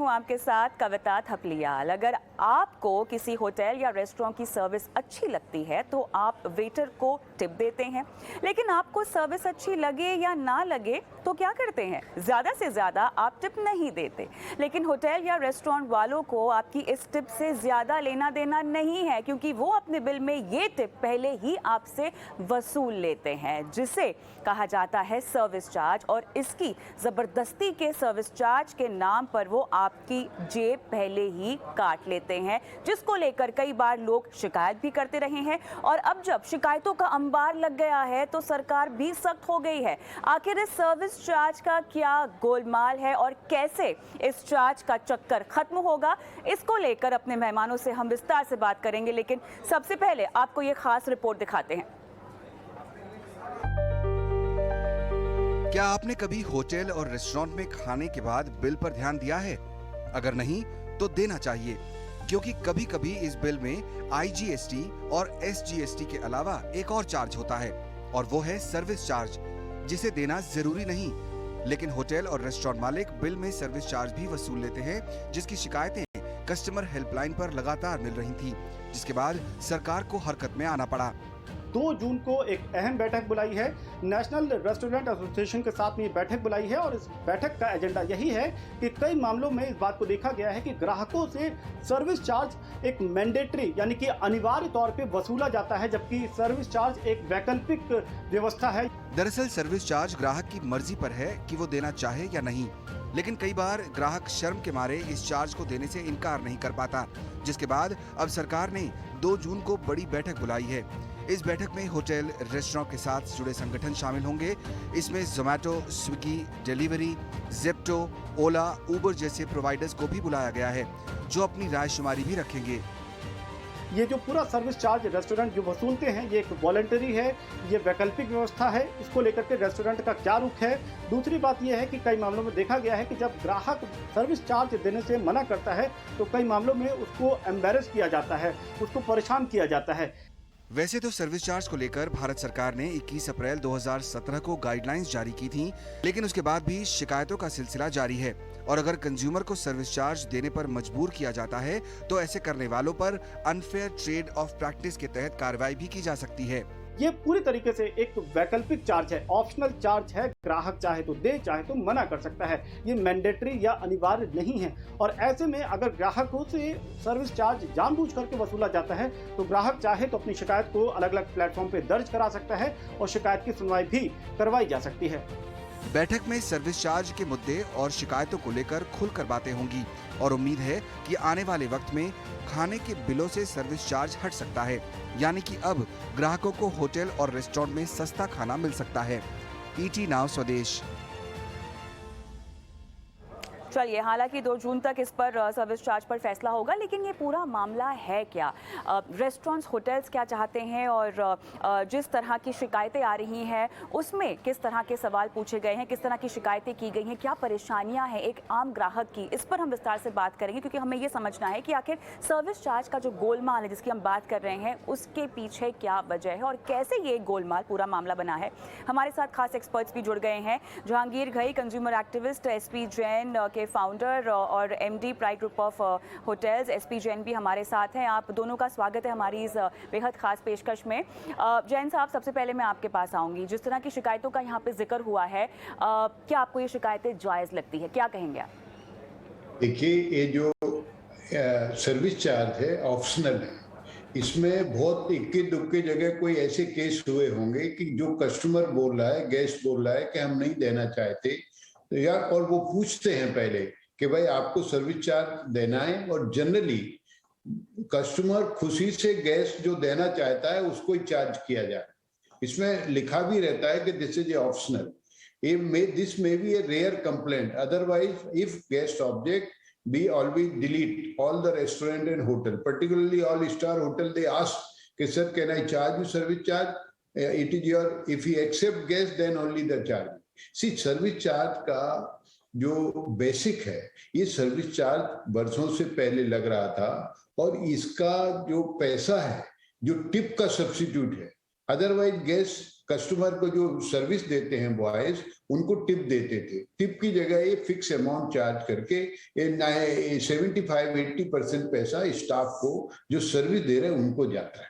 हूं आपके साथ कविता थपलियाल। अगर आपको किसी होटल या रेस्टोरेंट की सर्विस अच्छी लगती है तो आप वेटर को टिप देते हैं, लेकिन आपको सर्विस अच्छी लगे या ना लगे तो क्या करते हैं? ज़्यादा से ज़्यादा आप टिप नहीं देते। लेकिन होटल या रेस्टोरेंट वालों को आपकी इस टिप से ज़्यादा लेना देना नहीं है, क्योंकि वो अपने बिल में ये टिप पहले ही आपसे वसूल लेते हैं, जिसे कहा जाता है सर्विस चार्ज। और इसकी ज़बरदस्ती के सर्विस चार्ज के नाम पर वो आपकी जेब पहले ही काट लेते हैं, जिसको लेकर कई बार लोग शिकायत भी करते रहे हैं। और अब जब शिकायतों का अंबार लग गया है तो सरकार भी सख्त हो गई है। आखिर इस सर्विस चार्ज का क्या गोलमाल है और कैसे इस चार्ज का चक्कर खत्म होगा, इसको लेकर अपने मेहमानों से हम विस्तार से बात करेंगे। लेकिन सबसे पहले आपको ये खास रिपोर्ट दिखाते हैं। क्या आपने कभी होटल और रेस्टोरेंट में खाने के बाद बिल पर ध्यान दिया है? अगर नहीं तो देना चाहिए, क्योंकि कभी कभी इस बिल में IGST और SGST के अलावा एक और चार्ज होता है, और वो है सर्विस चार्ज, जिसे देना जरूरी नहीं। लेकिन होटल और रेस्टोरेंट मालिक बिल में सर्विस चार्ज भी वसूल लेते हैं, जिसकी शिकायतें कस्टमर हेल्पलाइन पर लगातार मिल रही थी, जिसके बाद सरकार को हरकत में आना पड़ा। 2 जून को एक अहम बैठक बुलाई है। नेशनल रेस्टोरेंट एसोसिएशन के साथ में ये बैठक बुलाई है और इस बैठक का एजेंडा यही है कि कई मामलों में इस बात को देखा गया है कि ग्राहकों से सर्विस चार्ज एक मैंडेटरी यानी कि अनिवार्य तौर पे वसूला जाता है, जबकि सर्विस चार्ज एक वैकल्पिक व्यवस्था है। दरअसल सर्विस चार्ज ग्राहक की मर्जी पर है कि वो देना चाहे या नहीं, लेकिन कई बार ग्राहक शर्म के मारे इस चार्ज को देने से इनकार नहीं कर पाता, जिसके बाद अब सरकार ने 2 जून को बड़ी बैठक बुलाई है। इस बैठक में होटल रेस्टोरेंट के साथ जुड़े संगठन शामिल होंगे। इसमें जोमैटो, स्विगी, डिलीवरी, जेप्टो, ओला, उबर जैसे प्रोवाइडर्स को भी बुलाया गया है, जो अपनी रायशुमारी भी रखेंगे। ये जो पूरा सर्विस चार्ज रेस्टोरेंट जो वसूलते हैं, ये एक वॉलंटरी है, ये वैकल्पिक व्यवस्था है। इसको लेकर के रेस्टोरेंट का क्या रुख है? दूसरी बात ये है कि कई मामलों में देखा गया है कि जब ग्राहक सर्विस चार्ज देने से मना करता है तो कई मामलों में उसको एम्बैरेस किया जाता है, उसको परेशान किया जाता है। वैसे तो सर्विस चार्ज को लेकर भारत सरकार ने 21 अप्रैल 2017 को गाइडलाइंस जारी की थी, लेकिन उसके बाद भी शिकायतों का सिलसिला जारी है। और अगर कंज्यूमर को सर्विस चार्ज देने पर मजबूर किया जाता है तो ऐसे करने वालों पर अनफेयर ट्रेड ऑफ प्रैक्टिस के तहत कार्रवाई भी की जा सकती है। ये पूरी तरीके से एक वैकल्पिक चार्ज है, ऑप्शनल चार्ज है। ग्राहक चाहे तो दे, चाहे तो मना कर सकता है। ये मैंडेटरी या अनिवार्य नहीं है। और ऐसे में अगर ग्राहकों से सर्विस चार्ज जानबूझ करके वसूला जाता है तो ग्राहक चाहे तो अपनी शिकायत को अलग अलग प्लेटफॉर्म पे दर्ज करा सकता है और शिकायत की सुनवाई भी करवाई जा सकती है। बैठक में सर्विस चार्ज के मुद्दे और शिकायतों को लेकर खुलकर बातें होंगी, और उम्मीद है कि आने वाले वक्त में खाने के बिलों से सर्विस चार्ज हट सकता है, यानी कि अब ग्राहकों को होटल और रेस्टोरेंट में सस्ता खाना मिल सकता है। ET नाउ स्वदेश। चलिए, हालांकि 2 जून तक इस पर सर्विस चार्ज पर फैसला होगा, लेकिन ये पूरा मामला है क्या? रेस्टोरेंट्स, होटल्स क्या चाहते हैं और जिस तरह की शिकायतें आ रही हैं उसमें किस तरह के सवाल पूछे गए हैं, किस तरह की शिकायतें की गई हैं, क्या परेशानियां हैं एक आम ग्राहक की, इस पर हम विस्तार से बात करेंगे, क्योंकि हमें ये समझना है कि आखिर सर्विस चार्ज का जो गोलमाल है जिसकी हम बात कर रहे हैं उसके पीछे क्या वजह है और कैसे ये गोलमाल पूरा मामला बना है। हमारे साथ खास एक्सपर्ट्स भी जुड़ गए हैं। Jahangir Ghai, consumer activist, SP Jain के फाउंडर और MD pride group of hotels, SP Jain भी हमारे साथ हैं। आप दोनों का स्वागत है हमारी इस बेहद खास पेशकश में। जैन साहब, सबसे पहले मैं आपके पास आऊंगी। जिस तरह की शिकायतों का यहाँ पे जिक्र हुआ है, क्या आपको ये शिकायतें जायज़ लगती है? क्या कहेंगे आप? देखिए, ये जो सर्विस चार्ज है ऑप्शनल है। इसमें बहुत इक्के दुक्के जगह कोई ऐसे केस हुए होंगे कि जो कस्टमर बोल रहा है, गेस्ट बोल रहा है कि हम नहीं देना चाहते, तो यार, और वो पूछते हैं पहले कि भाई आपको सर्विस चार्ज देना है, और जनरली कस्टमर खुशी से गेस्ट जो देना चाहता है उसको ही चार्ज किया जाए। इसमें लिखा भी रहता है कि this is optional. This may be a rare complaint, otherwise if guest object we always delete all the restaurant and hotel, particularly all star hotel. They ask, okay, sir, can I charge you service charge? It is your, if you accept guest, then only the charge. See, service charge का जो basic है, ये service charge वर्षों से पहले लग रहा था, और इसका जो पैसा है, जो टिप का सब्स्टिट्यूट है, अदरवाइज गेस्ट कस्टमर को जो सर्विस देते हैं बॉयज, उनको टिप देते थे। टिप की जगह ये फिक्स अमाउंट चार्ज करके 75-80% पैसा स्टाफ को जो सर्विस दे रहे हैं उनको जाता है।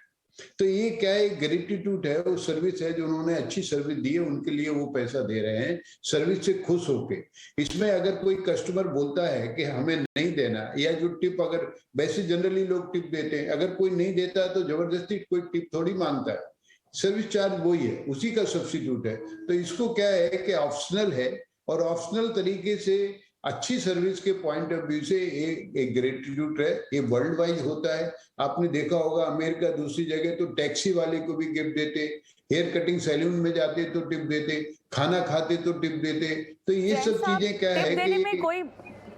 तो ये क्या है, ग्रेटिट्यूड है, वो सर्विस है, जो उन्होंने अच्छी सर्विस दी है उनके लिए वो पैसा दे रहे हैं सर्विस से खुश होके। इसमें अगर कोई कस्टमर बोलता है कि हमें नहीं देना, या जो टिप, अगर वैसे जनरली लोग टिप देते हैं, अगर कोई नहीं देता तो जबरदस्ती कोई टिप थोड़ी मांगता है। सर्विस चार्ज वही है, उसी का सब्स्टिट्यूट है। तो इसको क्या है कि ऑप्शनल है, और ऑप्शनल तरीके से अच्छी सर्विस के पॉइंट ऑफ व्यू से एक ग्रेटिट्यूड है। ये वर्ल्ड वाइज होता है। आपने देखा होगा अमेरिका, दूसरी जगह तो टैक्सी वाले को भी गिफ्ट देते, हेयर कटिंग सैलून में जाते तो टिप देते, खाना खाते तो टिप देते। तो ये सब चीजें क्या है कि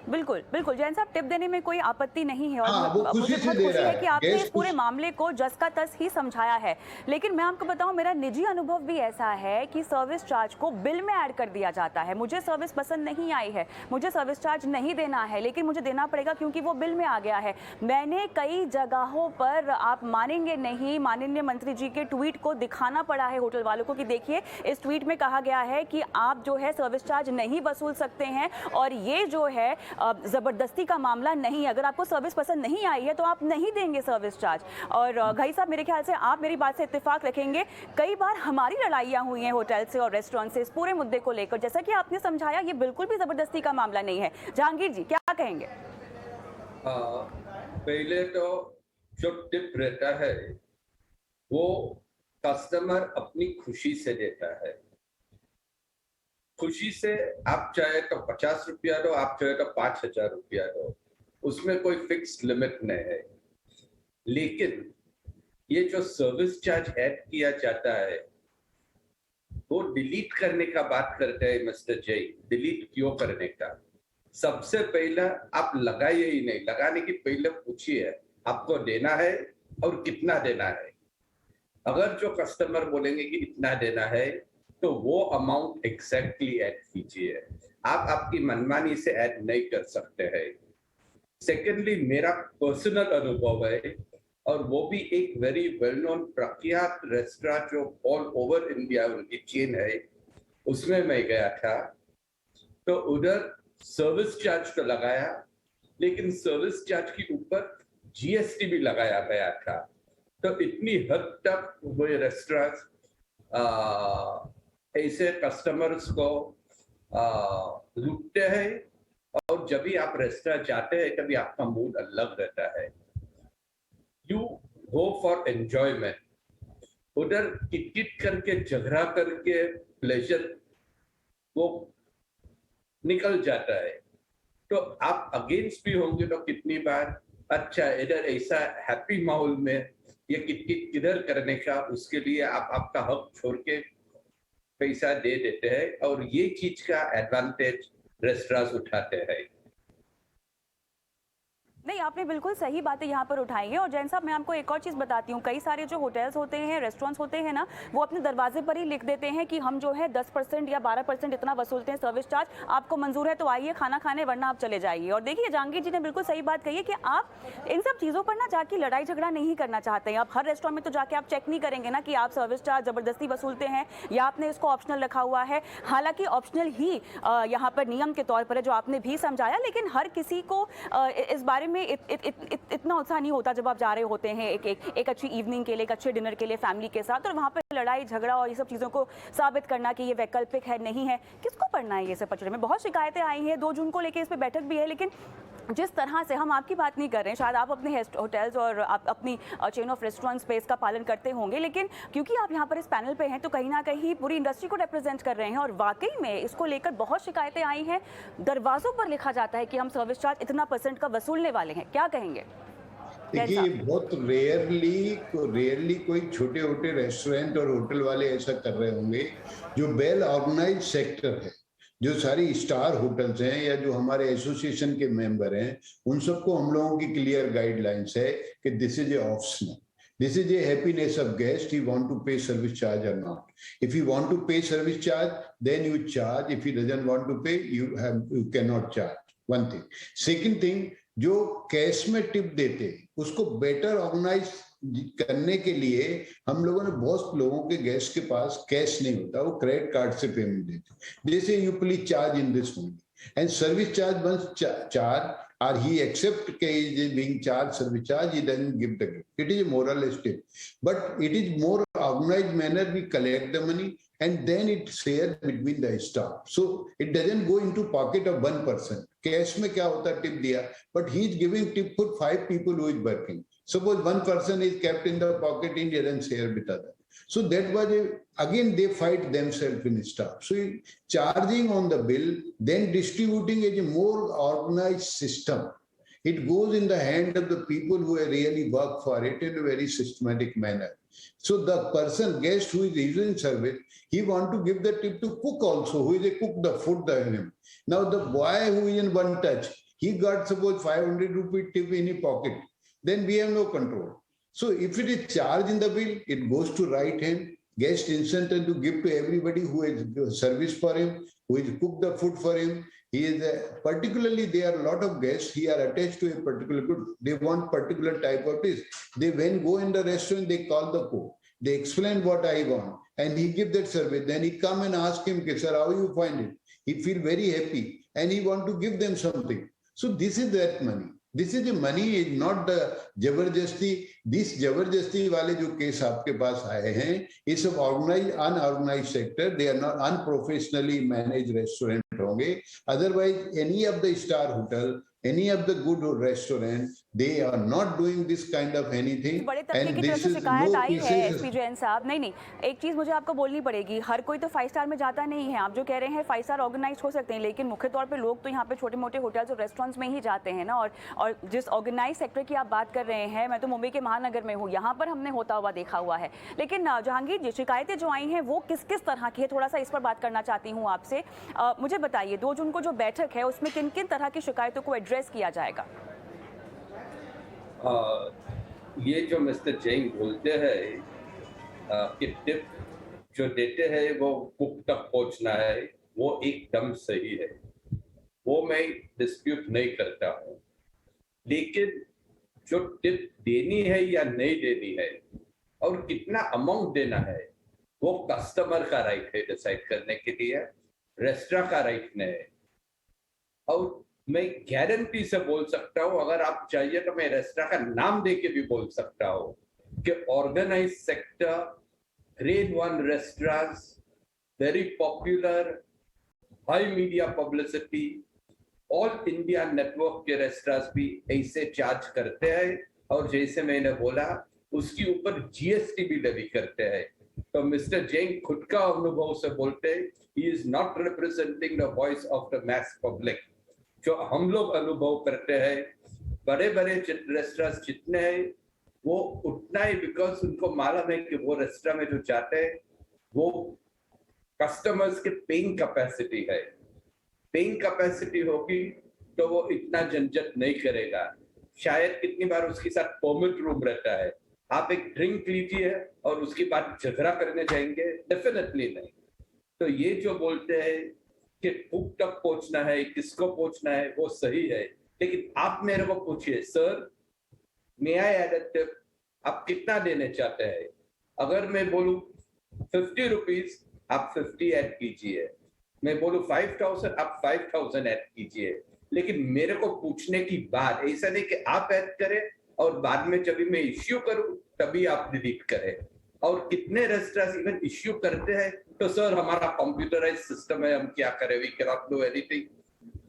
बिल्कुल बिल्कुल जैन साहब, टिप देने में कोई आपत्ति नहीं है, और वो खुशी मुझे से बहुत दे खुशी रहा है कि आपने है। इस पूरे मामले को जस का तस ही समझाया है। लेकिन मैं आपको बताऊं, मेरा निजी अनुभव भी ऐसा है कि सर्विस चार्ज को बिल में ऐड कर दिया जाता है। मुझे सर्विस पसंद नहीं आई है, मुझे सर्विस चार्ज नहीं देना है, लेकिन मुझे देना पड़ेगा क्योंकि वो बिल में आ गया है। मैंने कई जगहों पर, आप मानेंगे नहीं, माननीय मंत्री जी के ट्वीट को दिखाना पड़ा है होटल वालों को कि देखिए इस ट्वीट में कहा गया है कि आप जो है सर्विस चार्ज नहीं वसूल सकते हैं, और ये जो है जबरदस्ती का मामला नहीं है। अगर आपको सर्विस पसंद नहीं आई है तो आप नहीं देंगे सर्विस चार्ज। और घई साहब, मेरे ख्याल से आप मेरी बात से इत्तेफाक रखेंगे, कई बार हमारी लड़ाइयां हुई हैं होटल से और रेस्टोरेंट से इस पूरे मुद्दे को लेकर। जैसा कि आपने समझाया, ये बिल्कुल भी जबरदस्ती का मामला नहीं है। जहांगीर जी, क्या कहेंगे? पहले तो जो टिप रहता है वो कस्टमर अपनी खुशी से देता है। खुशी से आप चाहे तो 50 रुपया दो, आप चाहे तो 5,000 रुपया दो, उसमें कोई फिक्स लिमिट नहीं है। लेकिन ये जो सर्विस चार्ज ऐड किया जाता है वो डिलीट करने का बात करते हैं मिस्टर जय। डिलीट क्यों करने का? सबसे पहला आप लगाइए ही नहीं, लगाने की पहले पूछिए आपको देना है और कितना देना है। अगर जो कस्टमर बोलेंगे कि इतना देना है तो वो अमाउंट एग्जैक्टली ऐड कीजिए। आप आपकी मनमानी से ऐड नहीं कर सकते हैं। सेकेंडली, मेरा पर्सनल अनुभव है, और वो भी एक वेरी वेल नोन प्रख्यात रेस्टोरेंट जो ऑल ओवर इंडिया उनकी चेन है, उसमें मैं गया था। तो उधर सर्विस चार्ज तो लगाया, लेकिन सर्विस चार्ज के ऊपर जीएसटी भी लगाया गया था। तो इतनी हद तक वो रेस्टोरेंट ऐसे कस्टमर्स को लूटते हैं, और जब भी आप रेस्टोरेंट जाते हैं तभी आपका मूड अलग रहता है। यू गो फॉर एंजॉयमेंट, उधर किट करके झगड़ा करके प्लेजर वो निकल जाता है। तो आप अगेंस्ट भी होंगे तो कितनी बार, अच्छा इधर ऐसा हैप्पी माहौल में ये किट किधर करने का, उसके लिए आप आपका हक छोड़ के पैसा दे देते हैं, और ये चीज का एडवांटेज रेस्टोरेंट्स उठाते हैं। नहीं, आपने बिल्कुल सही बातें यहाँ पर उठाई है। और जैन साहब, मैं आपको एक और चीज़ बताती हूँ, कई सारे जो होटल्स होते हैं, रेस्टोरेंट्स होते हैं ना, वो अपने दरवाजे पर ही लिख देते हैं कि हम जो है 10% या 12% इतना वसूलते हैं सर्विस चार्ज, आपको मंजूर है तो आइए खाना खाने, वरना आप चले जाइए। और देखिए, जहांगीर जी ने बिल्कुल सही बात कही है कि आप इन सब चीज़ों पर ना जाके लड़ाई झगड़ा नहीं करना चाहते हैं। आप हर रेस्टोरेंट में तो जाके आप चेक नहीं करेंगे ना कि आप सर्विस चार्ज ज़बरदस्ती वसूलते हैं या आपने इसको ऑप्शनल रखा हुआ है। हालांकि ऑप्शनल ही यहाँ पर नियम के तौर पर है, जो आपने भी समझाया, लेकिन हर किसी को इस बारे में इतना उत्साह नहीं होता जब आप जा रहे होते हैं एक अच्छी इवनिंग के लिए, एक अच्छे डिनर के लिए फैमिली के साथ, और वहाँ पर लड़ाई झगड़ा और ये सब चीज़ों को साबित करना कि ये वैकल्पिक है, नहीं है, किसको पढ़ना है ये सब पचड़े में। बहुत शिकायतें आई हैं, 2 जून को लेकर इस पर बैठक भी है। लेकिन जिस तरह से, हम आपकी बात नहीं कर रहे हैं, शायद आप अपने होटल्स और आप अपनी चेन ऑफ रेस्टोरेंट्स पे इसका पालन करते होंगे, लेकिन क्योंकि आप यहाँ पर इस पैनल पे हैं तो कहीं ना कहीं पूरी इंडस्ट्री को रिप्रेजेंट कर रहे हैं, और वाकई में इसको लेकर बहुत शिकायतें आई हैं। दरवाजों पर लिखा जाता है कि हम सर्विस चार्ज इतना % का वसूलने वाले हैं। क्या कहेंगे? देखिए, ये बहुत रेयरली कोई छोटे छोटे रेस्टोरेंट और होटल वाले ऐसा कर रहे होंगे। जो वेल ऑर्गेनाइज सेक्टर है, जो सारी स्टार होटल्स हैं या जो हमारे एसोसिएशन के मेंबर हैं, उन सबको हम लोगों की क्लियर गाइडलाइंस है कि this is a optional, this is a happiness of guest, he want to pay service charge और not. If you want to pay service charge, then you charge. If you doesn't want to pay, you can not charge. One thing. Second thing, जो cash में tip देते हैं उसको better organise करने के लिए हम लोगों ने बहुत लोगों के गेस्ट के पास कैश नहीं होता, वो क्रेडिट कार्ड से पेमेंट देते। जैसे you please charge in this only and service charge once charge or he accept he is being charged service charge, he doesn't give the gift. It is a moral estate, but it is more organized manner. We collect the money and then it shared between the staff, so it doesn't go into pocket of one person. Cash में क्या होता है, tip दिया, but he is giving tip for 5 people who is working. Suppose one person is kept in the pocket and he doesn't share with other. So that was again they fight themselves in staff. So charging on the bill, then distributing is a more organized system. It goes in the hand of the people who really work for it in a very systematic manner. So the person, guest who is using service, he want to give the tip to cook also, who is a cook the food the him. Now the boy who is in one touch, he got suppose 500 rupee tip in his pocket, then we have no control. So if it is charged in the bill, it goes to right hand. Guest incentive to give to everybody who is service for him, who is cook the food for him. He is particularly there are a lot of guests. He are attached to a particular good. They want particular type of dish. They when go in the restaurant, they call the cook. They explain what I want, and he give that service. Then he come and ask him, "Sir, how you find it?" He feel very happy, and he want to give them something. So this is that money. This is the money, is not the जबरदस्ती. This जबरदस्ती वाले जो case आपके पास आए हैं, ये सब organise unorganise sector, they are not unprofessionally manage restaurant होंगे. Otherwise any of the star hotel, any of the good restaurant, they are not doing this kind of anything. बड़े तबके की तरफ से शिकायत आई है एसपी जैन साहब. नहीं, एक चीज मुझे आपको बोलनी पड़ेगी, हर कोई तो 5 स्टार में जाता नहीं है. आप जो कह रहे हैं 5 स्टार ऑर्गेनाइज हो सकते हैं, लेकिन मुख्य तौर पे लोग तो यहाँ पे छोटे मोटे होटल्स और रेस्टोरेंट्स में ही जाते हैं ना. और जिस ऑर्गेनाइज सेक्टर की आप बात कर रहे हैं, मैं तो मुंबई के महानगर में हूँ, यहाँ पर हमने होता हुआ देखा हुआ है. लेकिन जहांगीर जी, शिकायतें जो आई हैं वो किस किस तरह की है, थोड़ा सा इस पर बात करना चाहती हूँ आपसे. मुझे बताइए 2 जून को जो बैठक है उसमें किन किन तरह की शिकायतों को एड्रेस किया जाएगा? ये जो मिस्टर जैन बोलते हैं कि टिप जो देते हैं वो कुक तक पहुंचना है, वो एकदम सही है, वो मैं डिस्प्यूट नहीं करता हूँ. लेकिन जो टिप देनी है या नहीं देनी है और कितना अमाउंट देना है, वो कस्टमर का राइट है डिसाइड करने के लिए, रेस्टोरेंट का राइट नहीं है. और मैं गारंटी से बोल सकता हूँ, अगर आप चाहिए तो मैं रेस्टोरेंट का नाम देके भी बोल सकता हूँ कि organise sector, grade 1 restaurants, very popular, high media publicity, all India network के रेस्टोरेंट्स भी ऐसे चार्ज करते हैं. और जैसे मैंने बोला, उसके ऊपर जीएसटी भी लेवी करते हैं. तो मिस्टर जैन खुद का अनुभव से बोलते हैं, he is not representing the voice of the mass public. जो हम लोग अनुभव करते हैं, बड़े बड़े रेस्टोरेंट्स जितने हैं वो उतना ही, बिकॉज उनको मालूम है कि वो रेस्टोरेंट में जो जाते हैं वो कस्टमर्स के पेइंग कैपेसिटी है. पेइंग कैपेसिटी होगी तो वो इतना झंझट नहीं करेगा. शायद कितनी बार उसके साथ परमिट रूम रहता है, आप एक ड्रिंक लीजिए और उसके बाद झगड़ा करने जाएंगे, डेफिनेटली नहीं. तो ये जो बोलते हैं कि कुक तक पहुंचना है, किसको पहुंचना है, वो सही है. लेकिन आप मेरे को पूछिए, sir may I add a tip, आप कितना देने चाहते हैं? अगर मैं बोलूं 50 रुपीज, आप 50 ऐड कीजिए. मैं बोलूं 5000, आप 5000 ऐड कीजिए. लेकिन मेरे को पूछने की बात, ऐसा नहीं कि आप ऐड करें और बाद में जब मैं इश्यू करूं तभी आप डिलीट करें. और कितने रेस्टोरेंट्स इवन इश्यू करते हैं तो सर हमारा कंप्यूटराइज सिस्टम है, हम क्या करें, we can not do anything,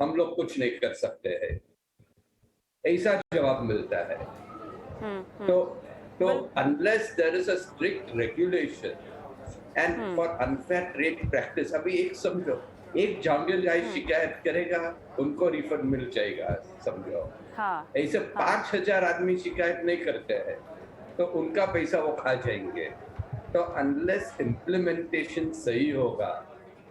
हम लोग कुछ नहीं कर सकते हैं, ऐसा जवाब मिलता है. तो unless there is a strict regulation and for unfair trade practice, अभी एक समझो, एक जहांगीर गाय शिकायत करेगा, उनको रिफंड मिल जाएगा, समझो. ऐसे 5000 आदमी शिकायत नहीं करते हैं तो उनका पैसा वो खा जाएंगे. तो अनलेस इम्प्लीमेंटेशन सही होगा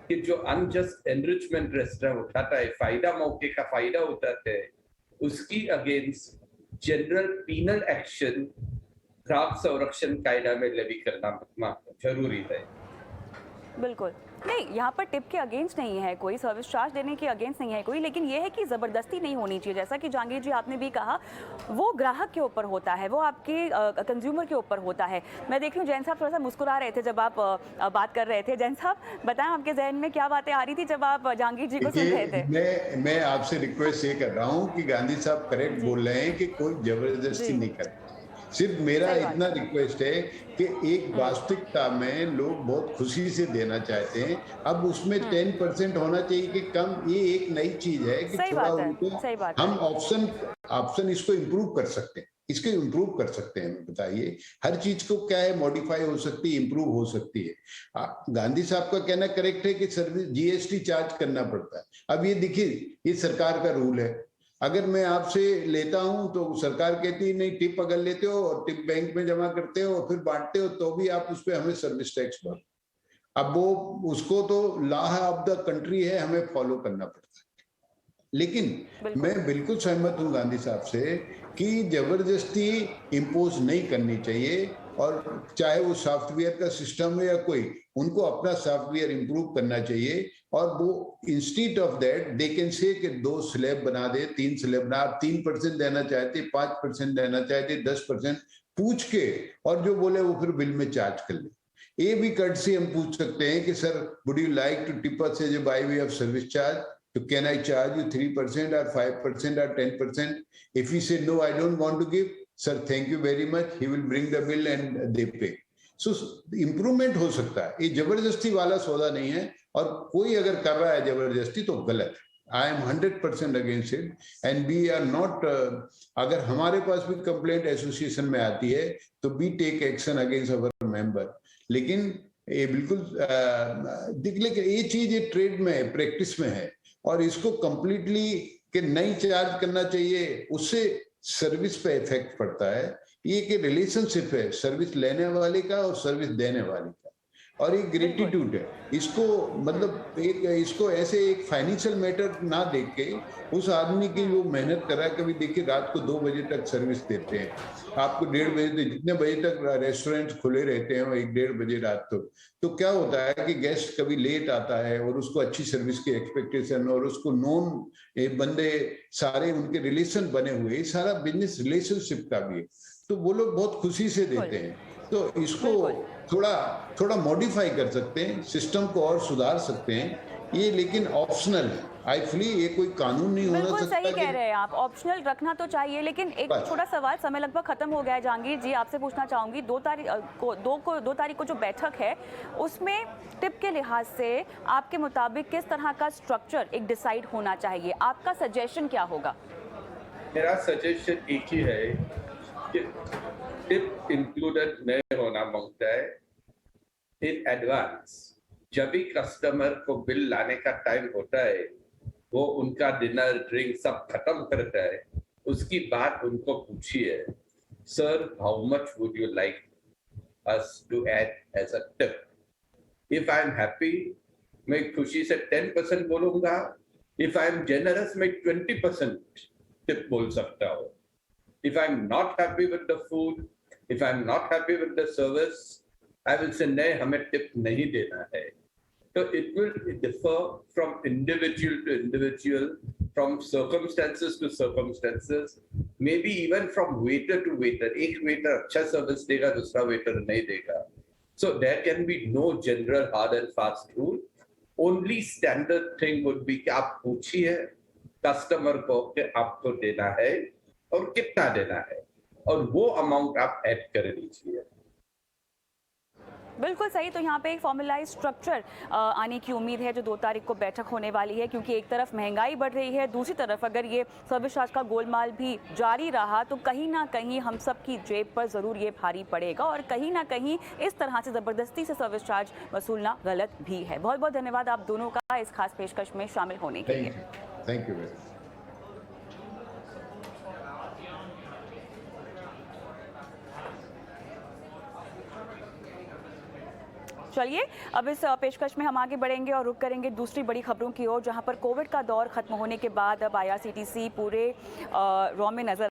कि जो अनजस्ट एनरिचमेंट रेस्टोरेंट उठाता है, फायदा मौके का फायदा उठाते हैं, उसकी अगेंस्ट जनरल पीनल एक्शन ग्राहक संरक्षण कायदा में लेवी करना जरूरी है. बिल्कुल. नहीं, यहाँ पर टिप के अगेंस्ट नहीं है कोई, सर्विस चार्ज देने के अगेंस्ट नहीं है कोई, लेकिन ये है कि ज़बरदस्ती नहीं होनी चाहिए। जैसा कि जहांगीर जी आपने भी कहा, वो ग्राहक के ऊपर होता है, वो आपके कंज्यूमर के ऊपर होता है। मैं देख रही हूँ जैन साहब थोड़ा सा मुस्कुरा रहे थे जब आप बात कर रहे थे। जैन साहब बताएं, आपके जहन में क्या बातें आ रही थी जब आप जहांगीर जी को सुन रहे थे? मैं आपसे रिक्वेस्ट ये कर रहा हूँ कि गांधी साहब करेक्ट बोल रहे हैं कि कोई जबरदस्ती नहीं करता। सिर्फ मेरा इतना रिक्वेस्ट है कि एक वास्तविकता में लोग बहुत खुशी से देना चाहते हैं। अब उसमें 10% होना चाहिए कि कम, ये एक नई चीज है कि थोड़ा उनको हम ऑप्शन इसको इम्प्रूव कर सकते हैं, इसको इम्प्रूव कर सकते हैं। बताइए, हर चीज को क्या है, मॉडिफाई हो सकती है, इम्प्रूव हो सकती है। गांधी साहब का कहना करेक्ट है कि सर्विस जीएसटी चार्ज करना पड़ता है। अब ये देखिए, ये सरकार का रूल है। अगर मैं आपसे लेता हूं तो सरकार कहती है नहीं, टिप अगर लेते हो और टिप बैंक में जमा करते हो और फिर बांटते हो तो भी आप उस पर हमें सर्विस टैक्स भरो। अब वो उसको तो लॉ ऑफ द कंट्री है, हमें फॉलो करना पड़ता है। लेकिन मैं बिल्कुल सहमत हूं गांधी साहब से कि जबरदस्ती इम्पोज नहीं करनी चाहिए, और चाहे वो सॉफ्टवेयर का सिस्टम है या कोई, उनको अपना सॉफ्टवेयर इंप्रूव करना चाहिए। और वो institute of that they can say कि 2 स्लैब बना दे, 3 स्लैब बना, आप 3% देना चाहते, 5% देना चाहते, 10% पूछ के, और जो बोले वो फिर बिल में चार्ज कर ले। ये भी कट से हम पूछ सकते हैं कि sir would you like to tip us as a by way of service charge, so can I charge you 3% or 5% or 10%? If he said no, I don't want to give, sir, thank you very much. He will bring the bill and they pay. So improvement हो सकता है, ये जबरदस्ती वाला सौदा नहीं है। और कोई अगर कर रहा है जबरदस्ती तो गलत है। I am 100% against it, and we are not. अगर हमारे पास भी कंप्लेंट एसोसिएशन में आती है तो we take action against our member। लेकिन ये बिल्कुल लेकिन ये चीज ये ट्रेड में है, प्रैक्टिस में है, और इसको कंप्लीटली कि नहीं चार्ज करना चाहिए, उससे सर्विस पे इफेक्ट पड़ता है। ये कि रिलेशनशिप है सर्विस लेने वाले का और सर्विस देने वाले का, और एक ग्रेटिट्यूड है। इसको मतलब इसको ऐसे एक फाइनेंशियल मैटर ना देख के उस आदमी की जो मेहनत कर रहा है, कभी देखिए रात को 2 बजे तक सर्विस देते हैं, आपको 1:30 बजे तक, जितने बजे तक रेस्टोरेंट खुले रहते हैं 1-1:30 बजे रात तक, तो क्या होता है कि गेस्ट कभी लेट आता है और उसको अच्छी सर्विस की एक्सपेक्टेशन, और उसको नॉन बंदे सारे उनके रिलेशन बने हुए, सारा बिजनेस रिलेशनशिप का भी है, तो वो लोग बहुत खुशी से देते हैं। तो इसको थोड़ा मॉडिफाई कर सकते हैं, सिस्टम को और सुधार सकते हैं ये, लेकिन ऑप्शनल है। आई फील ये कोई कानून नहीं होना बिल्कुल सकता। सही कह रहे हैं आप, ऑप्शनल रखना तो चाहिए। लेकिन एक छोटा सवाल, समय लगभग खत्म हो गया है, जहांगीर जी आपसे पूछना चाहूंगी, 2 तारीख को जो बैठक है उसमें टिप के लिहाज से आपके मुताबिक किस तरह का स्ट्रक्चर एक डिसाइड होना चाहिए? आपका सजेशन क्या होगा? मेरा सजेशन एक ही है कि टिप इंक्लूडेड नहीं होना मांगता है इन एडवांस। जब भी कस्टमर को बिल लाने का टाइम होता है, वो उनका डिनर ड्रिंक सब खत्म करता है, उसकी बात उनको पूछिए, sir how much would you like us to add as a tip? If I am happy, मैं खुशी से 10% बोलूंगा। इफ आई एम जेनरस, मैं 20% टिप बोल सकता हूँ। If I'm not happy with the food, if I'm not happy with the service, I will say नहीं, हमें टिप नहीं देना है। So it will differ from individual to individual, from circumstances to circumstances, maybe even from waiter to waiter. एक waiter अच्छा service देगा, दूसरा waiter नहीं देगा। So there can be no general hard and fast rule. Only standard thing would be कि आप पूछिए customer को कि आपको देना है और कितना देना है, और वो अमाउंट आप ऐड कर लीजिए। बिल्कुल सही। तो यहाँ पे एक फॉर्मुलाइज स्ट्रक्चर आने की उम्मीद है जो 2 तारीख को बैठक होने वाली है, क्योंकि एक तरफ महंगाई बढ़ रही है, दूसरी तरफ अगर ये सर्विस चार्ज का गोलमाल भी जारी रहा तो कहीं ना कहीं हम सब की जेब पर ज़रूर ये भारी पड़ेगा, और कहीं ना कहीं इस तरह से ज़बरदस्ती से सर्विस चार्ज वसूलना गलत भी है। बहुत बहुत धन्यवाद आप दोनों का इस खास पेशकश में शामिल होने के लिए। Thank you very much. चलिए अब इस पेशकश में हम आगे बढ़ेंगे और रुक करेंगे दूसरी बड़ी खबरों की ओर, जहां पर कोविड का दौर खत्म होने के बाद अब IRCTC पूरे रॉ में नजर